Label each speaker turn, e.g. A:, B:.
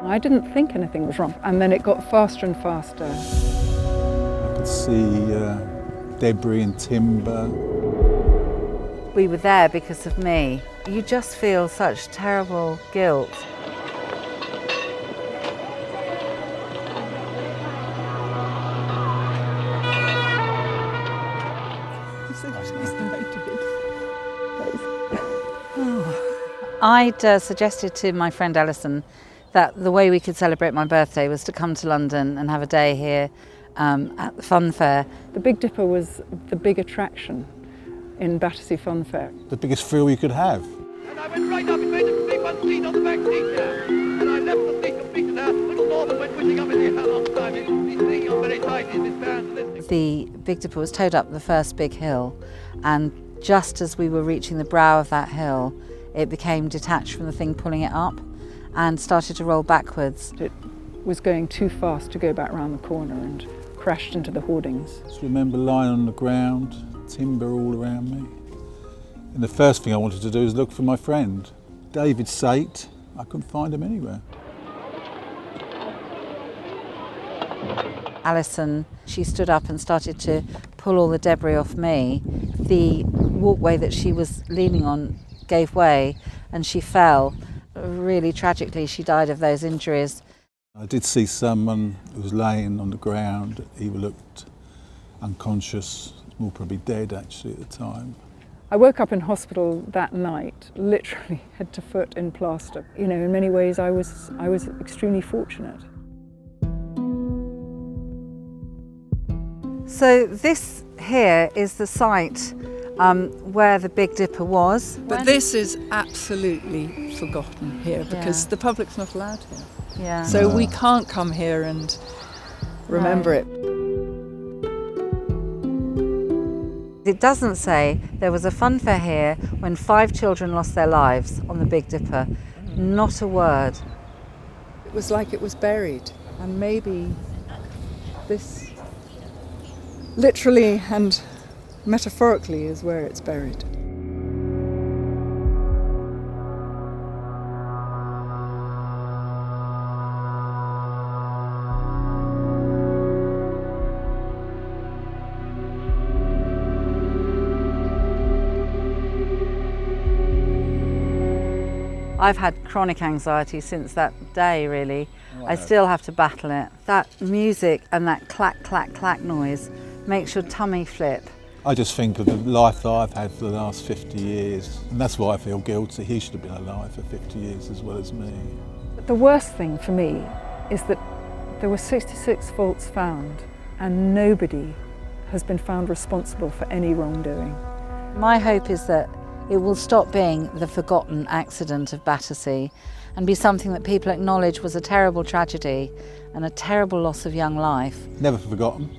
A: I didn't think anything was wrong, and then it got faster and faster.
B: I could see debris and timber.
C: We were there because of me. You just feel such terrible guilt. I'd suggested to my friend Alison that the way we could celebrate my birthday was to come to London and have a day here at the Funfair.
A: The Big Dipper was the big attraction in Battersea Funfair.
B: The biggest thrill you could have.
D: And I went right up and made them take one seat on the back seat here. And I left the seat completed there. Little Norman went whizzing up in the air last time. He's singing on very tight in his band listening.
C: The Big Dipper was towed up the first big hill, and just as we were reaching the brow of that hill, it became detached from the thing pulling it up and started to roll backwards.
A: It was going too fast to go back round the corner and crashed into the hoardings.
B: I just remember lying on the ground, timber all around me. And the first thing I wanted to do was look for my friend, David Sate. I couldn't find him anywhere.
C: Alison, she stood up and started to pull all the debris off me. The walkway that she was leaning on gave way and she fell. Really tragically, she died of those injuries.
B: I did see someone who was laying on the ground. He looked unconscious, more probably dead actually at the time.
A: I woke up in hospital that night, literally head to foot in plaster. You know, in many ways I was extremely fortunate.
C: So this here is the site where the Big Dipper was.
E: But this is absolutely forgotten here because the public's not allowed here.
C: Yeah.
E: So we can't come here and remember it.
C: It doesn't say there was a funfair here when 5 children lost their lives on the Big Dipper. Not a word.
E: It was like it was buried, and maybe this literally and metaphorically is where it's buried.
C: I've had chronic anxiety since that day, really. I still have to battle it. That music and that clack, clack, clack noise makes your tummy flip.
B: I just think of the life that I've had for the last 50 years, and that's why I feel guilty. He should have been alive for 50 years as well as me.
A: But the worst thing for me is that there were 66 faults found and nobody has been found responsible for any wrongdoing.
C: My hope is that it will stop being the forgotten accident of Battersea and be something that people acknowledge was a terrible tragedy and a terrible loss of young life.
B: Never forgotten.